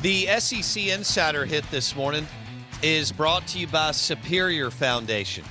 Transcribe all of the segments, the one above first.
The SEC Insider Hit this morning is brought to you by Superior Foundation.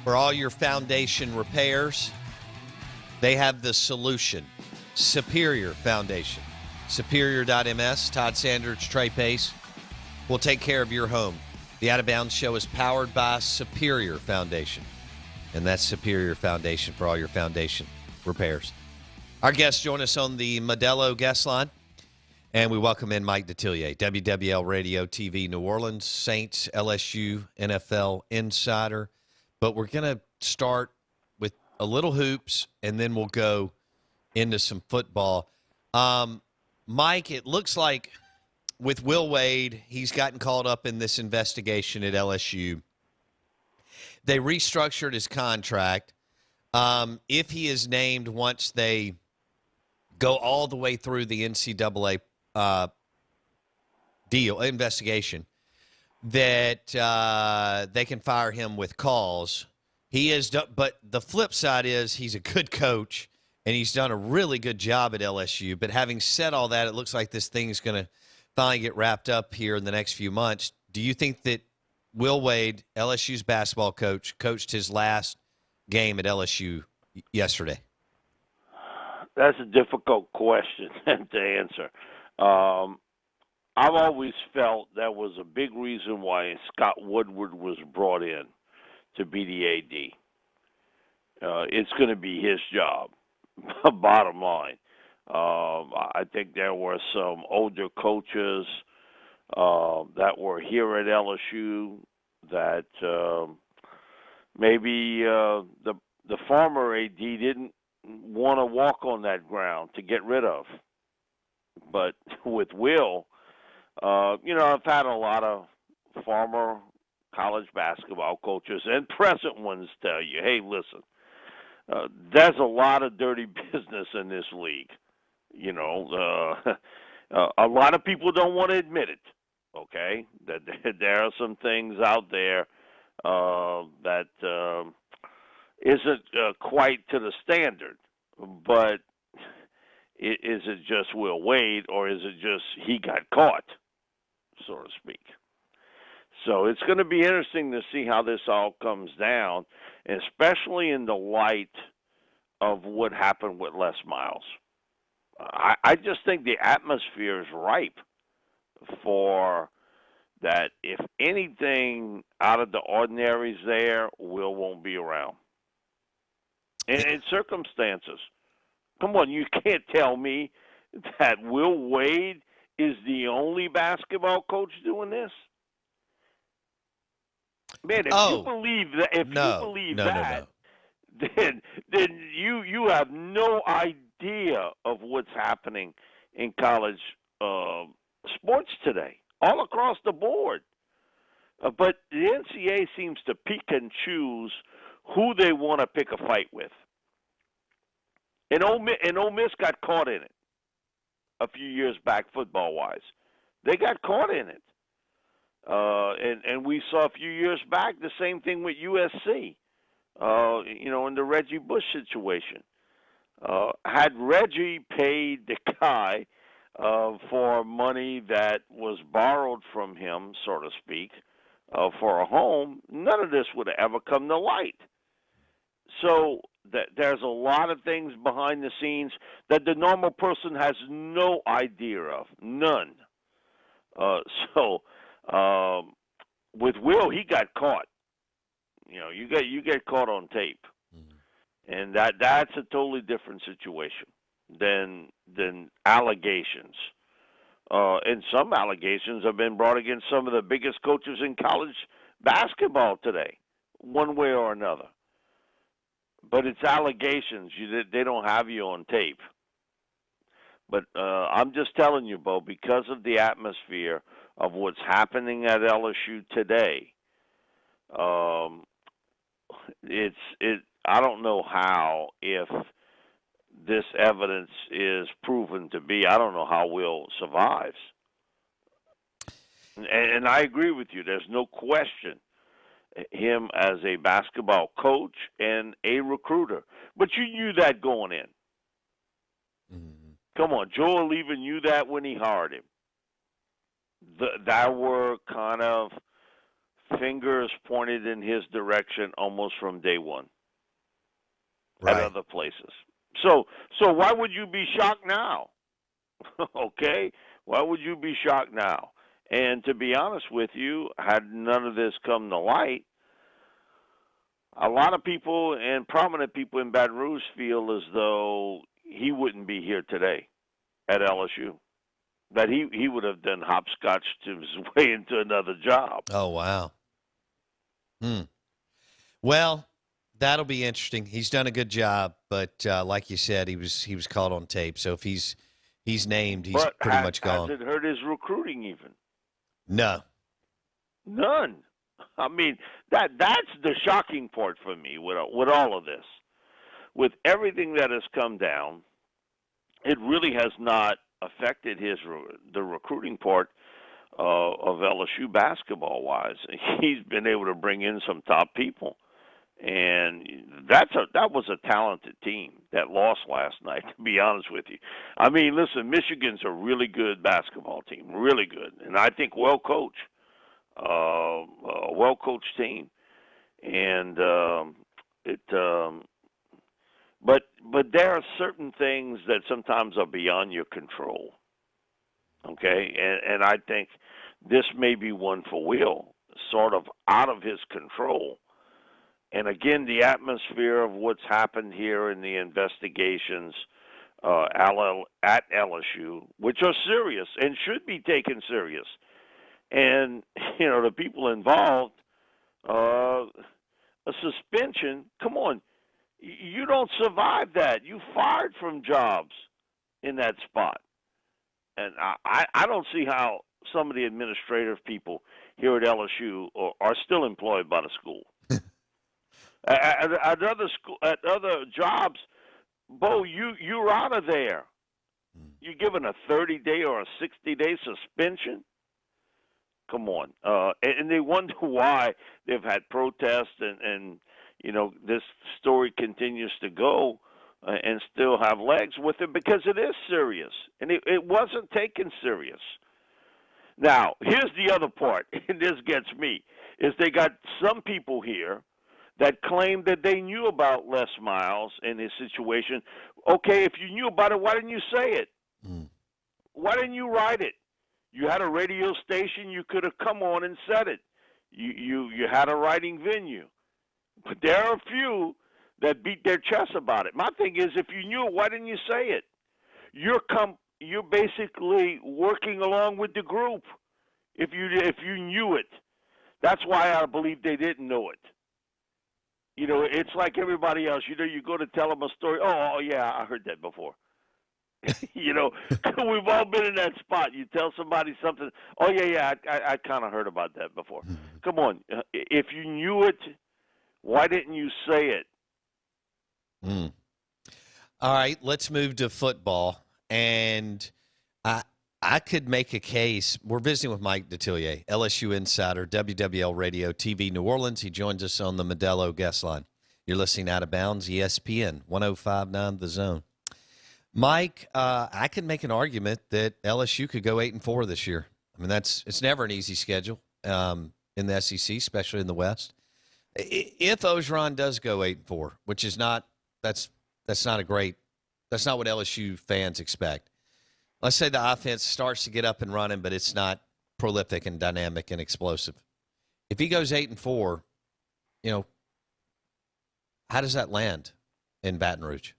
For all your foundation repairs, they have the solution. Superior Foundation. Superior.ms, Todd Sanders, Trey Pace will take care of your home. The Out of Bounds Show is powered by Superior Foundation. And that's Superior Foundation for all your foundation repairs. Our guests join us on the Modelo guest line. And we welcome in Mike Detillier, WWL Radio TV New Orleans, Saints, LSU, NFL Insider. But we're going to start with a little hoops, and then we'll go into some football. Mike, it looks like with Will Wade, he's gotten caught up in this investigation at LSU. They restructured his contract. If he is named once they go all the way through the NCAA investigation, that they can fire him with cause. He is, but the flip side is he's a good coach and he's done a really good job at LSU. But having said all that, it looks like this thing is going to finally get wrapped up here in the next few months. Do you think that Will Wade, LSU's basketball coach, coached his last game at LSU yesterday? That's a difficult question to answer. I've always felt that was a big reason why Scott Woodward was brought in to be the AD. It's going to be his job, bottom line. I think there were some older coaches that were here at LSU that maybe the former AD didn't want to walk on that ground to get rid of. But with Will, I've had a lot of former college basketball coaches and present ones tell you, hey, listen, there's a lot of dirty business in this league. A lot of people don't want to admit it, okay? That there are some things out there that isn't quite to the standard, but is it just Will Wade, or is it just he got caught, so to speak? So it's going to be interesting to see how this all comes down, especially in the light of what happened with Les Miles. I just think the atmosphere is ripe for that. If anything out of the ordinary is there, Will won't be around. And in circumstances. Come on, you can't tell me that Will Wade is the only basketball coach doing this. Man, if you believe that, then you have no idea of what's happening in college sports today, all across the board. But the NCAA seems to pick and choose who they want to pick a fight with. And Ole Miss got caught in it a few years back, football-wise. They got caught in it. And we saw a few years back the same thing with USC, in the Reggie Bush situation. Had Reggie paid the guy for money that was borrowed from him, so to speak, for a home, none of this would have ever come to light. So there's a lot of things behind the scenes that the normal person has no idea of, none. With Will, he got caught. You get caught on tape, and that's a totally different situation than allegations. And some allegations have been brought against some of the biggest coaches in college basketball today, one way or another. But it's allegations. They don't have you on tape. But I'm just telling you, Bo, because of the atmosphere of what's happening at LSU today, I don't know how, if this evidence is proven to be, I don't know how Will survives. And I agree with you. There's no question him as a basketball coach and a recruiter. But you knew that going in. Mm-hmm. Come on, Joel even knew that when he hired him. there were kind of fingers pointed in his direction almost from day one right. at other places. So why would you be shocked now? Okay? Why would you be shocked now? And to be honest with you, had none of this come to light, a lot of people and prominent people in Baton Rouge feel as though he wouldn't be here today at LSU. That he would have done hopscotch to his way into another job. Oh, wow. Well, that'll be interesting. He's done a good job, but like you said, he was caught on tape. So if he's named, he's pretty much gone. Has it hurt his recruiting even? No. None. I mean, that's the shocking part for me with all of this. With everything that has come down, it really has not affected the recruiting part of LSU basketball wise. He's been able to bring in some top people, and that was a talented team that lost last night. To be honest with you, I mean, listen, Michigan's a really good basketball team, really good, and I think well coached team, and But there are certain things that sometimes are beyond your control. Okay, and I think this may be one for Will, sort of out of his control. And again, the atmosphere of what's happened here in the investigations at LSU, which are serious and should be taken serious. And, the people involved, a suspension, come on, you don't survive that. You fired from jobs in that spot. And I don't see how some of the administrative people here at LSU are still employed by the school. at other jobs, Bo, you're out of there. You're given a 30-day or a 60-day suspension. Come on, and they wonder why they've had protests and this story continues to go and still have legs with it because it is serious, and it wasn't taken serious. Now, here's the other part, and this gets me, is they got some people here that claim that they knew about Les Miles and his situation. Okay, if you knew about it, why didn't you say it? Why didn't you write it? You had a radio station, you could have come on and said it. You had a writing venue. But there are a few that beat their chest about it. My thing is, if you knew it, why didn't you say it? You're basically working along with the group. If you knew it, that's why I believe they didn't know it. It's like everybody else. You go to tell them a story. Oh yeah, I heard that before. We've all been in that spot. You tell somebody something. Oh yeah, I kind of heard about that before. Come on, if you knew it, why didn't you say it? All right, let's move to football. And I could make a case. We're visiting with Mike Detillier, LSU insider, WWL Radio TV New Orleans. He joins us on the Modelo guest line. You're listening Out of Bounds, ESPN 105.9 The Zone. Mike, I could make an argument that LSU could go 8-4 this year. I mean, it's never an easy schedule in the SEC, especially in the West. If Orgeron does go 8-4, which is not that's not what LSU fans expect. Let's say the offense starts to get up and running, but it's not prolific and dynamic and explosive. If he goes 8-4, how does that land in Baton Rouge?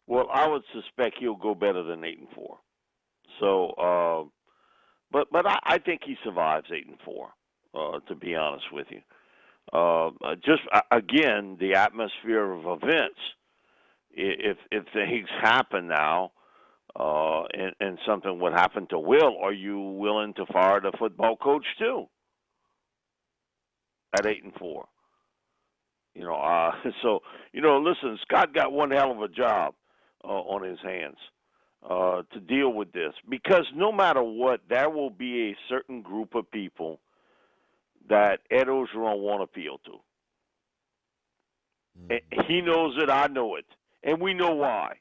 Well, I would suspect he'll go better than 8-4. So, but I think he survives 8-4. To be honest with you, just again the atmosphere of events. If things happen now, and something would happen to Will, are you willing to fire the football coach too? At 8-4, so listen, Scott got one hell of a job on his hands to deal with this, because no matter what, there will be a certain group of people that Ed Orgeron won't appeal to. He knows it, I know it, and we know why.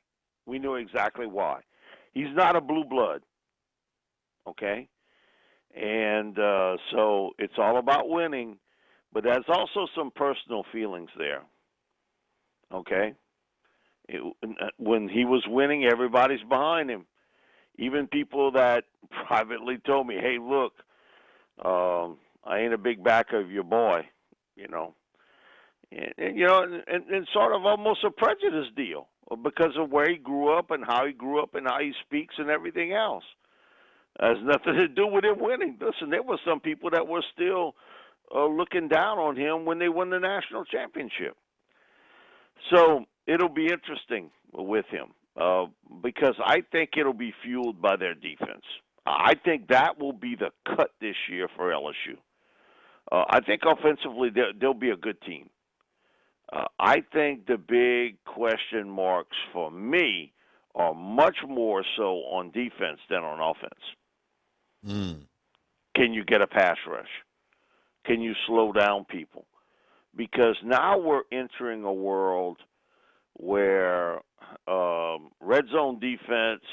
We know exactly why. He's not a blue blood. okay? And so it's all about winning, but there's also some personal feelings there, okay? When he was winning, everybody's behind him. Even people that privately told me, hey, look, I ain't a big backer of your boy, you know. And sort of almost a prejudice deal because of where he grew up and how he speaks and everything else. It has nothing to do with him winning. Listen, there were some people that were still looking down on him when they won the national championship. So it'll be interesting with him because I think it'll be fueled by their defense. I think that will be the cut this year for LSU. I think offensively they'll be a good team. I think the big question marks for me are much more so on defense than on offense. Can you get a pass rush? Can you slow down people? Because now we're entering a world where red zone defense,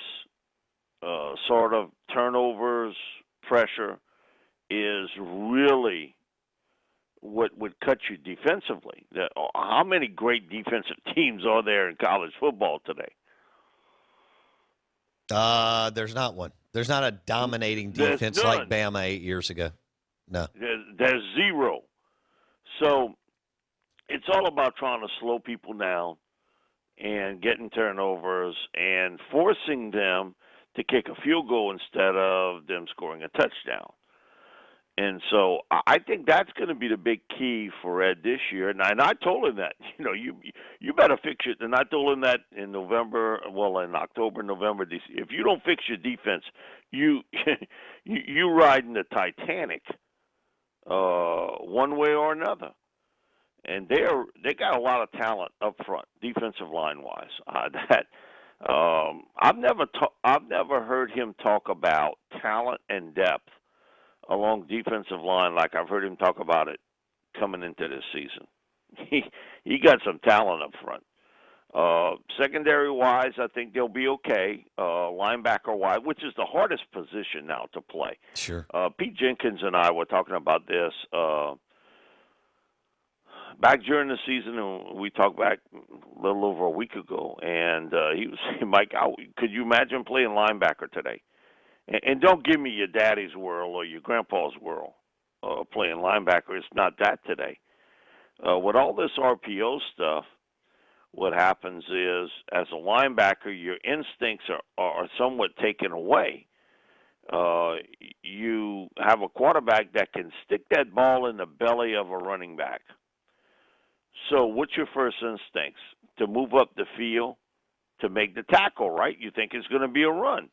sort of turnovers, pressure is really what would cut you defensively. How many great defensive teams are there in college football today? There's not one. There's not a dominating defense like Bama 8 years ago. No. There's zero. So it's all about trying to slow people down and getting turnovers and forcing them to kick a field goal instead of them scoring a touchdown. And so I think that's going to be the big key for Ed this year. And I told him that, you better fix it. And I told him that in October, November. If you don't fix your defense, you riding the Titanic one way or another. And they got a lot of talent up front, defensive line wise. I've never heard him talk about talent and depth along defensive line like I've heard him talk about it coming into this season. He got some talent up front. Secondary wise, I think they'll be okay. Linebacker wise, which is the hardest position now to play. Sure. Pete Jenkins and I were talking about this back during the season, and we talked back a little over a week ago, and he was saying, Mike, could you imagine playing linebacker today? And don't give me your daddy's world or your grandpa's world playing linebacker. It's not that today. With all this RPO stuff, what happens is, as a linebacker, your instincts are somewhat taken away. You have a quarterback that can stick that ball in the belly of a running back. So what's your first instincts? To move up the field, to make the tackle, right? You think it's going to be a run.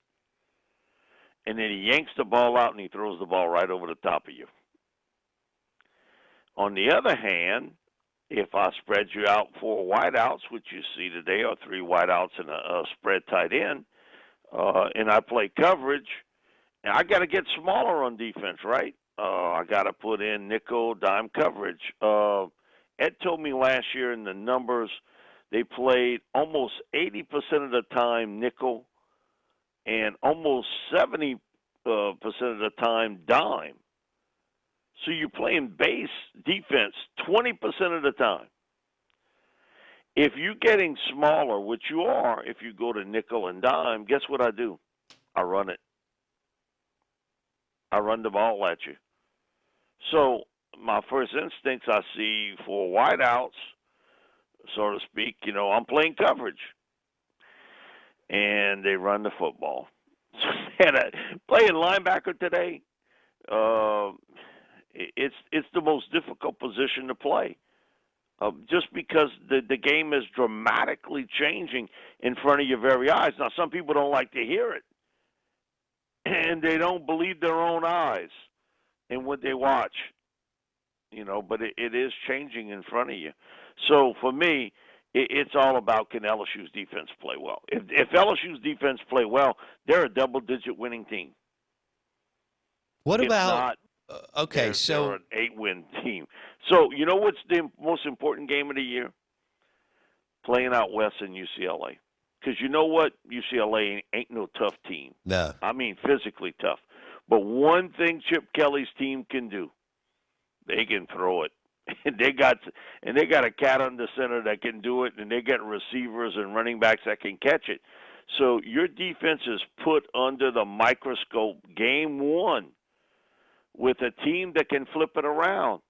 And then he yanks the ball out and he throws the ball right over the top of you. On the other hand, if I spread you out 4 wideouts, which you see today, or 3 wideouts and a spread tight end, and I play coverage, and I got to get smaller on defense, right? I got to put in nickel, dime coverage. Ed told me last year in the numbers, they played almost 80% of the time nickel and almost 70% of the time dime. So you're playing base defense 20% of the time. If you're getting smaller, which you are, if you go to nickel and dime, guess what I do? I run it. I run the ball at you. So my first instincts, I see 4 wideouts, so to speak. I'm playing coverage. And they run the football. Playing linebacker today, it's the most difficult position to play, just because the game is dramatically changing in front of your very eyes. Now, some people don't like to hear it, and they don't believe their own eyes and what they watch. But it is changing in front of you. So for me, it's all about, can LSU's defense play well? If LSU's defense play well, they're a double-digit winning team. What if about not, okay? They're an 8-win team. So you know what's the most important game of the year? Playing out west in UCLA, because you know what? UCLA ain't no tough team. No, I mean physically tough. But one thing Chip Kelly's team can do, they can throw it. And they got a cat under center that can do it, and they got receivers and running backs that can catch it. So your defense is put under the microscope game one with a team that can flip it around.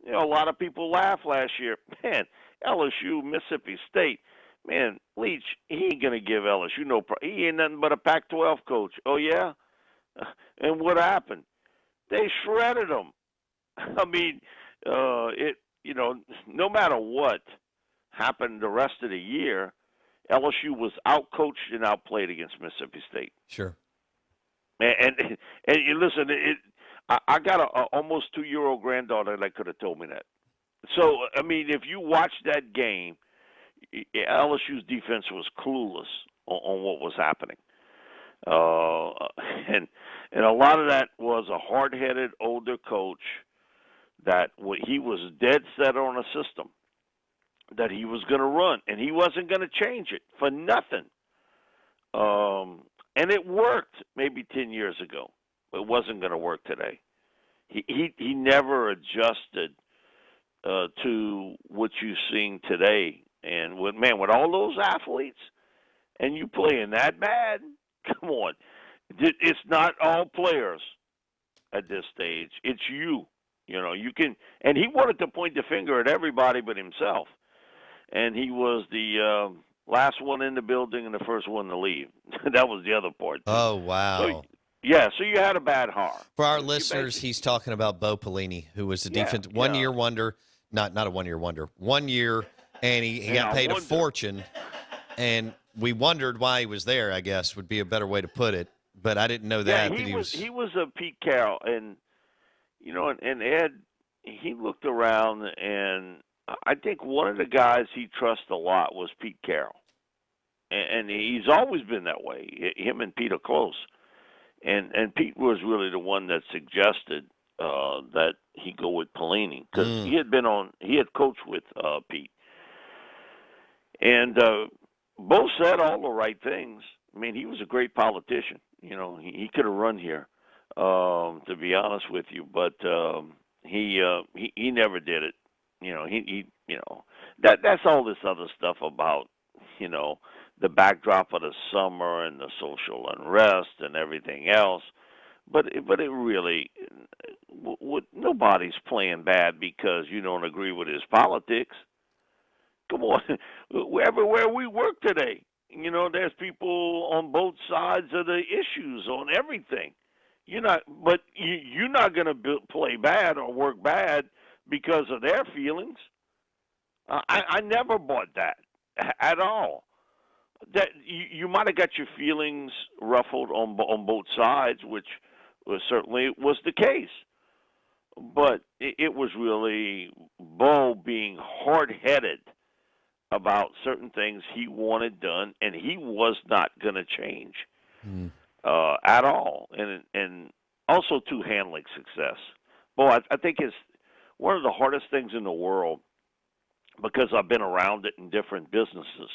You know, a lot of people laughed last year. Man, LSU, Mississippi State. Man, Leach, he ain't going to give LSU no – he ain't nothing but a Pac-12 coach. Oh, yeah? And what happened? They shredded them. I mean, no matter what happened the rest of the year, LSU was outcoached and outplayed against Mississippi State. Sure. And listen, I got a almost 2-year-old granddaughter that could have told me that. So, I mean, if you watch that game, LSU's defense was clueless on what was happening. And a lot of that was a hard-headed older coach that he was dead set on a system that he was going to run, and he wasn't going to change it for nothing. And it worked maybe 10 years ago. It wasn't going to work today. He never adjusted to what you're seeing today. And with all those athletes, and you playing that bad, come on. It's not all players at this stage. It's you. You know, you can, and he wanted to point the finger at everybody but himself. And he was the last one in the building and the first one to leave. That was the other part. Oh, wow. So you had a bad heart. For our listeners, he's talking about Bo Pelini, who was the defense one-year wonder, not a one-year wonder, 1 year, and he got paid a fortune. And we wondered why he was there, I guess, would be a better way to put it. But I didn't know that. He was a Pete Carroll. And, you know, and Ed, he looked around, and I think one of the guys he trusts a lot was Pete Carroll. And he's always been that way. Him and Pete are close. And Pete was really the one that suggested that he go with Pelini because he had coached with Pete. And both said all the right things. I mean, he was a great politician. You know, he could have run here, to be honest with you, but he never did it. You know, that's all this other stuff about, you know, the backdrop of the summer and the social unrest and everything else. But it really, nobody's playing bad because you don't agree with his politics. Come on, everywhere we work today, you know, there's people on both sides of the issues on everything. You're not going to play bad or work bad because of their feelings. I never bought that at all. That you might have got your feelings ruffled on both sides, which certainly was the case. But it was really Bo being hard-headed about certain things he wanted done, and he was not going to change at all. And also, too, handling success. Boy, I think it's one of the hardest things in the world, because I've been around it in different businesses,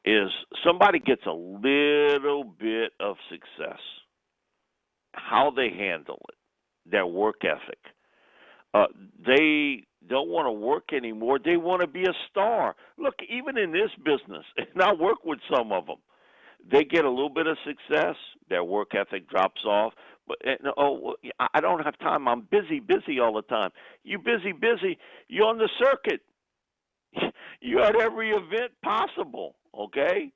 is somebody gets a little bit of success, how they handle it, their work ethic. They don't want to work anymore. They want to be a star. Look, even in this business, and I work with some of them, they get a little bit of success, their work ethic drops off. But I don't have time. I'm busy all the time. You busy. You're on the circuit. You're at every event possible, okay?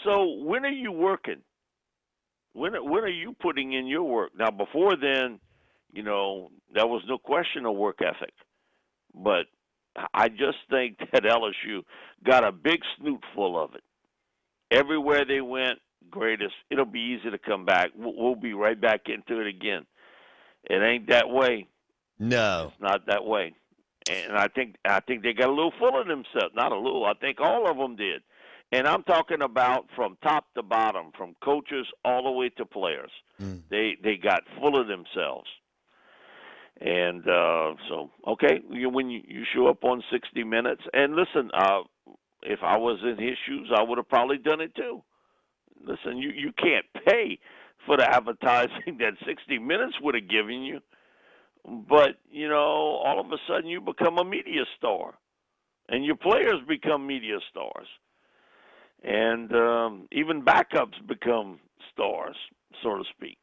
So when are you working? When are you putting in your work? Now, before then, you know, there was no question of work ethic. But I just think that LSU got a big snoot full of it. Everywhere they went, greatest. It'll be easy to come back. We'll be right back into it again. It ain't that way. No. It's not that way. And I think they got a little full of themselves. Not a little. I think all of them did. And I'm talking about from top to bottom, from coaches all the way to players. They got full of themselves. And so, okay, when you show up on 60 Minutes, and listen, if I was in his shoes, I would have probably done it too. Listen, you can't pay for the advertising that 60 Minutes would have given you. But, all of a sudden you become a media star, and your players become media stars. And even backups become stars, so to speak.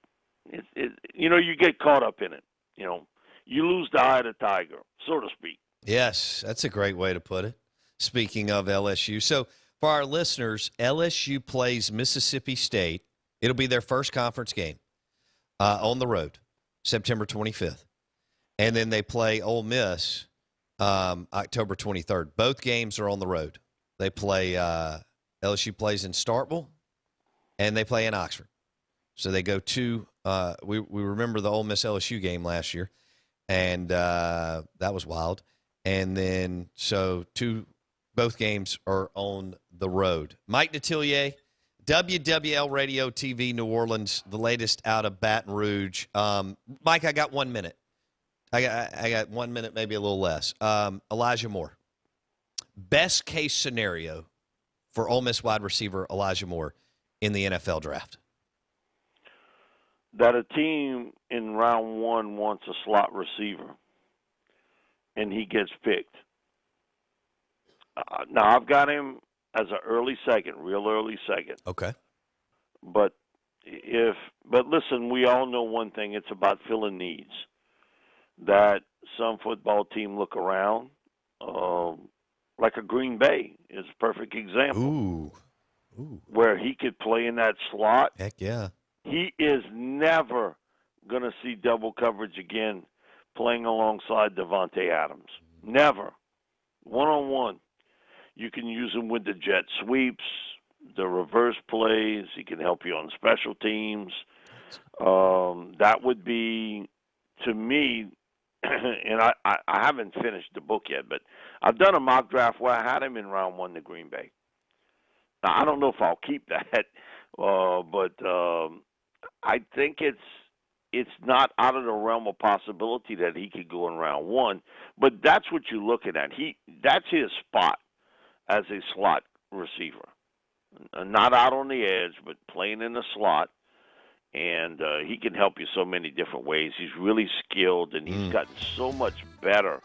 You get caught up in it. You lose the eye of the tiger, so to speak. Yes, that's a great way to put it. Speaking of LSU. So for our listeners, LSU plays Mississippi State. It'll be their first conference game on the road, September 25th. And then they play Ole Miss October 23rd. Both games are on the road. They play LSU plays in Starkville, and they play in Oxford. So they go to we remember the Ole Miss LSU game last year, and that was wild. And then both games are on the road. Mike Detillier, WWL Radio TV New Orleans, the latest out of Baton Rouge. Mike, I got 1 minute. I got 1 minute, maybe a little less. Elijah Moore. Best case scenario for Ole Miss wide receiver Elijah Moore in the NFL draft? That a team in round one wants a slot receiver, and he gets picked. Now, I've got him as an early second, real early second. Okay. But listen, we all know one thing. It's about filling needs. That some football team look around, like a Green Bay is a perfect example. Ooh. Where he could play in that slot. Heck yeah. He is never going to see double coverage again playing alongside Devontae Adams. Never. One-on-one. You can use him with the jet sweeps, the reverse plays. He can help you on special teams. That would be, to me, and I haven't finished the book yet, but I've done a mock draft where I had him in round one to Green Bay. Now, I don't know if I'll keep that, but I think it's not out of the realm of possibility that he could go in round one. But that's what you're looking at. That's his spot as a slot receiver, not out on the edge, but playing in the slot. And he can help you so many different ways. He's really skilled, and he's gotten so much better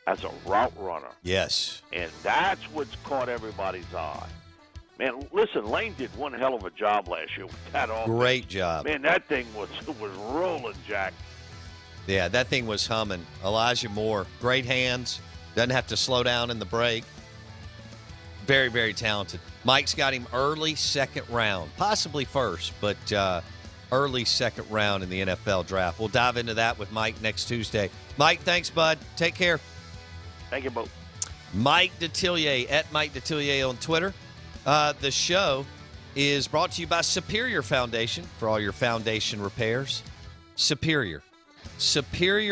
as a route runner. Yes. And that's what's caught everybody's eye. Man, listen, Lane did one hell of a job last year with that offense. Great job. Man, that thing was rolling, Jack. Yeah, that thing was humming. Elijah Moore, great hands. Doesn't have to slow down in the break. Very, very talented. Mike's got him early second round, possibly first, but early second round in the NFL draft. We'll dive into that with Mike next Tuesday. Mike, thanks, bud. Take care. Thank you both. Mike Detillier, at Mike Detillier on Twitter. The show is brought to you by Superior Foundation for all your foundation repairs. Superior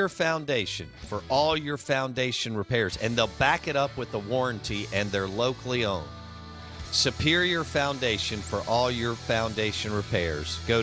Foundation for all your foundation repairs. And they'll back it up with a warranty, and they're locally owned. Superior Foundation for all your foundation repairs. Go